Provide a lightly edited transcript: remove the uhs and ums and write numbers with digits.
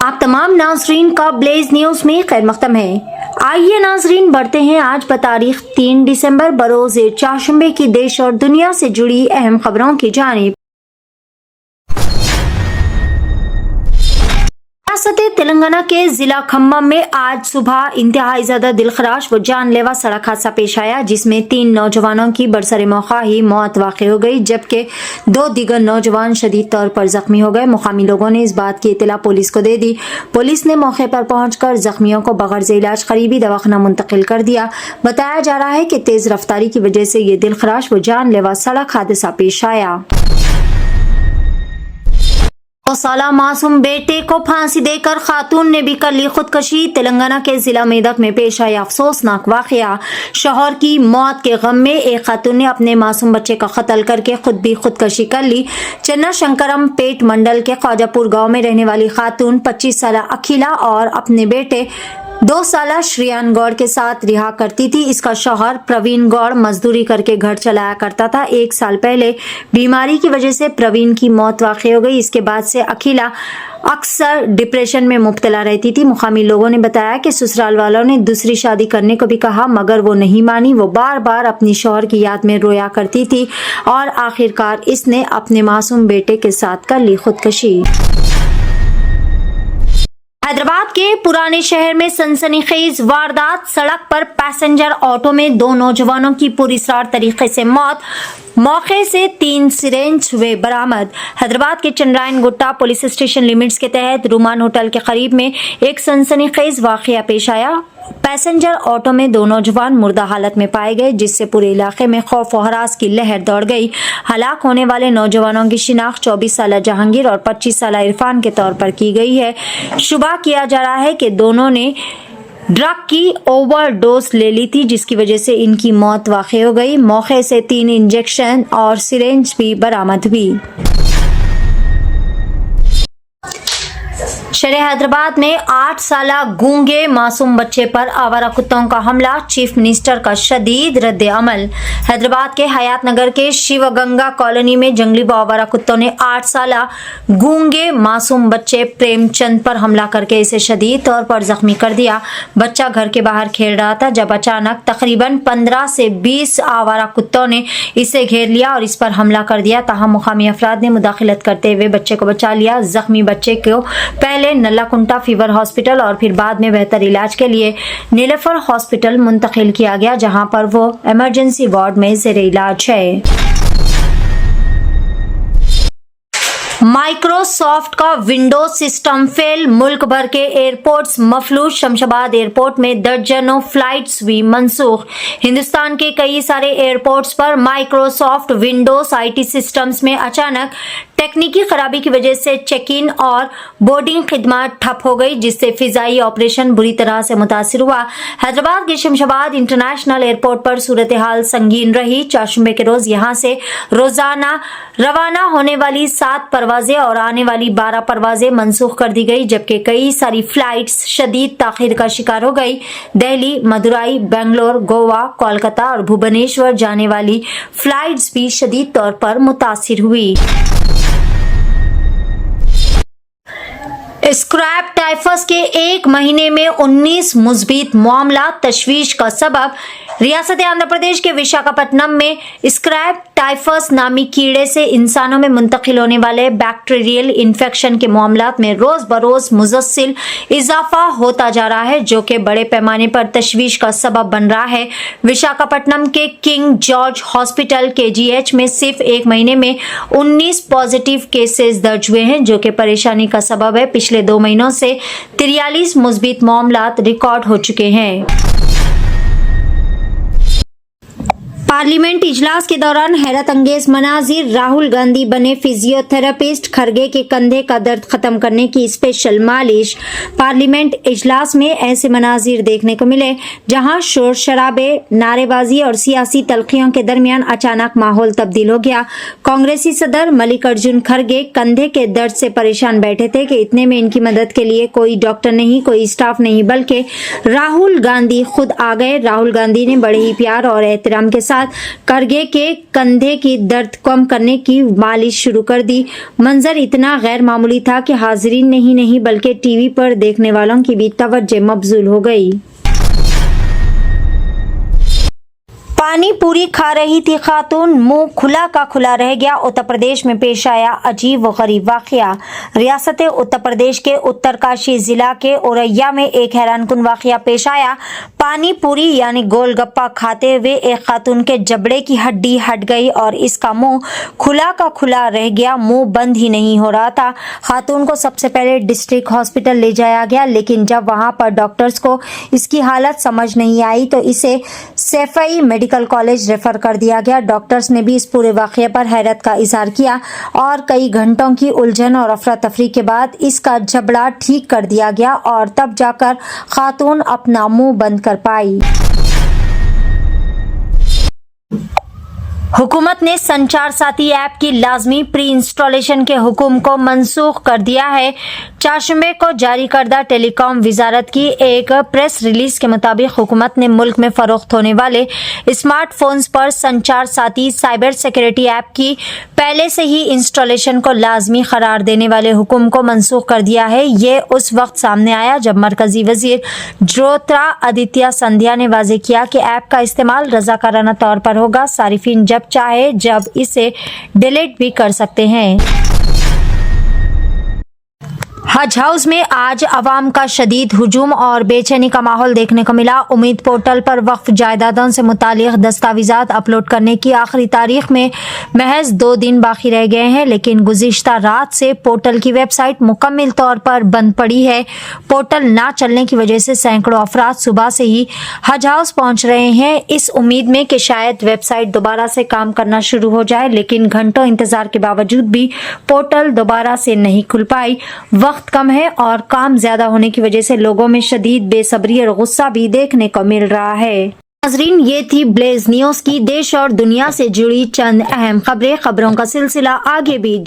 आप तमाम नाजरीन का ब्लेज न्यूज में खैर मकदम है। आइए नाजरीन बढ़ते हैं आज बतारीख 3 दिसंबर बरोज चारशंबे की देश और दुनिया से जुड़ी अहम खबरों की जानिब। रियासत तेलंगाना के जिला खम्मम में आज सुबह इंतहाई ज्यादा दिलखराश व जानलेवा सड़क हादसा पेश आया, जिसमें 3 नौजवानों की बरसरे मौका ही मौत वाक़ हो गई, जबकि 2 दीगर नौजवान शदीद तौर पर जख्मी हो गए। मुकामी लोगों ने इस बात की इत्तला पुलिस को दे दी। पुलिस ने मौके पर पहुंचकर जख्मियों को बगैर इलाज करीबी दवाखाना मुंतकिल कर दिया। बताया जा रहा है कि तेज रफ्तारी की वजह से ये दिलखराश व जानलेवा सड़क हादसा पेश आया। 9 साला मासूम बेटे को फांसी देकर खातून ने भी कर ली खुदकशी। तेलंगाना के जिला मेदक में पेश आया अफसोसनाक वाकया। शौहर की मौत के गम में एक खातून ने अपने मासूम बच्चे का कत्ल करके खुद भी खुदकशी कर ली। चन्ना शंकरम पेट मंडल के ख्वाजापुर गांव में रहने वाली खातून 25 साला अखिला और अपने बेटे 2 साला श्रेयान गौड़ के साथ रिहा करती थी। इसका शौहर प्रवीण गौड़ मजदूरी करके घर चलाया करता था। 1 साल पहले बीमारी की वजह से प्रवीण की मौत वाक़ हो गई। इसके बाद से अखिला अक्सर डिप्रेशन में मुब्तला रहती थी। मुकामी लोगों ने बताया कि ससुराल वालों ने दूसरी शादी करने को भी कहा, मगर वो नहीं मानी। वो बार बार अपनी शौहर की याद में रोया करती थी और आखिरकार इसने अपने मासूम बेटे के साथ कर ली खुदकशी। हैदराबाद के पुराने शहर में सनसनीखेज वारदात। सड़क पर पैसेंजर ऑटो में 2 नौजवानों की पुरअसरार तरीके से मौत। मौके से 3 सिरेंज हुए बरामद। हैदराबाद के Chandrayangutta police station limits के तहत रुमान होटल के करीब में एक सनसनीखेज वाकया पेश आया। पैसेंजर ऑटो में 2 नौजवान मुर्दा हालत में पाए गए, जिससे पूरे इलाके में खौफ और हरास की लहर दौड़ गई। हलाक होने वाले नौजवानों की शिनाख्त 24 साला जहांगीर और 25 साला इरफान के तौर पर की गई है। शुबा किया जा रहा है कि दोनों ने ड्रग की ओवरडोज ले ली थी, जिसकी वजह से इनकी मौत वाक़ हो गई। मौके से 3 इंजेक्शन और सिरेंज भी बरामद हुई। शहर हैदराबाद में 8 साला गूंगे मासूम बच्चे पर आवारा कुत्तों का हमला। चीफ मिनिस्टर का शदीद रद्द अमल। हैदराबाद के हयात नगर के शिवगंगा कॉलोनी में जंगली व आवारा कुत्तों ने 8 साला गूंगे मासूम बच्चे प्रेमचंद पर हमला करके इसे शदीद तौर पर जख्मी कर दिया। बच्चा घर के बाहर खेल रहा था जब अचानक तकरीबन 15 से 20 आवारा कुत्तों ने इसे घेर लिया और इस पर हमला कर दिया। ताहम मुकामी अफराद ने मुदाखिलत करते हुए बच्चे को बचा लिया। जख्मी बच्चे को पहले नल्लाकुंटा फीवर हॉस्पिटल और फिर बाद में बेहतर इलाज के लिए नीलोफर हॉस्पिटल मुंतकिल किया गया, जहां पर वो इमरजेंसी वार्ड में ज़ेरे इलाज है। माइक्रोसॉफ्ट का विंडोज सिस्टम फेल। मुल्क भर के एयरपोर्ट्स मफलूज। शमशाबाद एयरपोर्ट में दर्जनों फ्लाइट्स हुई मंसूख। हिंदुस्तान के कई सारे एयरपोर्ट्स पर माइक्रोसॉफ्ट विंडोज आईटी सिस्टम्स में अचानक टेक्निकी खराबी की वजह से चेक इन और बोर्डिंग खिदमत ठप हो गई, जिससे फिजाई ऑपरेशन बुरी तरह से मुतासिर हुआ। हैदराबाद के शमशाबाद इंटरनेशनल एयरपोर्ट पर सूरत हाल संगीन रही। चारशंबे के रोज यहां से रोजाना रवाना होने वाली 7 परवाजें और आने वाली 12 परवाजें मंसूख कर दी गई, जबकि कई सारी फ्लाइट्स शदीद ताखीर का शिकार हो गई। दिल्ली, मदुराई, बेंगलोर, गोवा, कोलकाता और भुवनेश्वर जाने वाली फ्लाइट्स भी शदीद तौर पर मुतासिर हुई। स्क्रैप टाइफस के 1 महीने में 19 मुस्बित मामला। तशवीश का सबब। रियासत आंध्र प्रदेश के विशाखापट्टनम में स्क्रैप टाइफस नामी कीड़े से इंसानों में मुंतकिल होने वाले बैक्टीरियल इन्फेक्शन के मामलात में रोज बरोज मुसलसल इजाफा होता जा रहा है, जो कि बड़े पैमाने पर तशवीश का सबब बन रहा है। विशाखापट्टनम के किंग जॉर्ज हॉस्पिटल KGH में सिर्फ 1 महीने में 19 पॉजिटिव केसेस दर्ज हुए हैं, जो कि परेशानी का सबब है। पिछले 2 महीनों से 43 मुस्बित मामलात रिकॉर्ड हो चुके हैं। पार्लियामेंट इजलास के दौरान हैरत अंगेज मनाजिर। राहुल गांधी बने फिजियोथेरेपिस्ट। खरगे के कंधे का दर्द खत्म करने की स्पेशल मालिश। पार्लियामेंट इजलास में ऐसे मनाजिर देखने को मिले जहां शोर शराबे, नारेबाजी और सियासी तलखियों के दरमियान अचानक माहौल तब्दील हो गया। कांग्रेसी सदर मल्लिकार्जुन खरगे कंधे के दर्द से परेशान बैठे थे कि इतने में इनकी मदद के लिए कोई डॉक्टर नहीं, कोई स्टाफ नहीं, बल्कि राहुल गांधी खुद आ गए। राहुल गांधी ने बड़े ही प्यार और एहतराम के साथ बाद करगे के कंधे की दर्द कम करने की मालिश शुरू कर दी। मंजर इतना गैर मामूली था कि हाजिरीन नहीं बल्कि टीवी पर देखने वालों की भी तवज्जो मबजूल हो गई। पानी पूरी खा रही थी खातून, मुंह खुला का खुला रह गया। उत्तर प्रदेश में पेश आया अजीब व गरीब वाकया। रियासत उत्तर प्रदेश के उत्तरकाशी जिला के औरैया में एक हैरानकुन वाकया पेश आया। पानी पूरी यानी गोलगप्पा खाते हुए एक खातून के जबड़े की हड्डी हट गई और इसका मुंह खुला का खुला रह गया, मुंह बंद ही नहीं हो रहा था। खातून को सबसे पहले डिस्ट्रिक्ट हॉस्पिटल ले जाया गया, लेकिन जब वहां पर डॉक्टर्स को इसकी हालत समझ नहीं आई तो इसे सैफई मेडिकल कॉलेज रेफर कर दिया गया। डॉक्टर्स ने भी इस पूरे वाकये पर हैरत का इजहार किया और कई घंटों की उलझन और अफरा तफरी के बाद इसका जबड़ा ठीक कर दिया गया और तब जाकर खातून अपना मुंह बंद कर पाई। हुकूमत ने संचार साथी ऐप की लाजमी प्री इंस्टॉलेशन के हुक्म को मनसूख कर दिया है। चारशंबे को जारी करदा टेलीकॉम वजारत की एक प्रेस रिलीज के मुताबिक हुकूमत ने मुल्क में फरोख्त होने वाले स्मार्टफोन्स पर संचार साथी साइबर सिक्योरिटी ऐप की पहले से ही इंस्टॉलेशन को लाजमी करार देने वाले हुक्म को मनसूख कर दिया है। ये उस वक्त सामने आया जब मरकजी वजीर ज्योतिरादित्य सिंधिया ने वाजे किया कि ऐप का इस्तेमाल रजाकाराना तौर पर होगा। सारिफीन जब चाहे जब इसे डिलीट भी कर सकते हैं। हज हाउस में आज अवाम का शदीद हुजूम और बेचैनी का माहौल देखने को मिला। उम्मीद पोर्टल पर वक्फ जायदादों से मुतालिक दस्तावेजात अपलोड करने की आखिरी तारीख में महज 2 दिन बाकी रह गए हैं, लेकिन गुज़िश्ता रात से पोर्टल की वेबसाइट मुकम्मल तौर पर बंद पड़ी है। पोर्टल ना चलने की वजह से सैकड़ों अफराद सुबह से ही हज हाउस पहुंच रहे हैं, इस उम्मीद में कि शायद वेबसाइट दोबारा से काम करना शुरू हो जाए, लेकिन घंटों इंतजार के बावजूद भी पोर्टल दोबारा से नहीं खुल पाई। वक्त कम है और काम ज्यादा होने की वजह से लोगों में शदीद बेसब्री और गुस्सा भी देखने को मिल रहा है। नाज़रीन, ये थी ब्लेज न्यूज की देश और दुनिया से जुड़ी चंद अहम खबरें। खबरों का सिलसिला आगे भी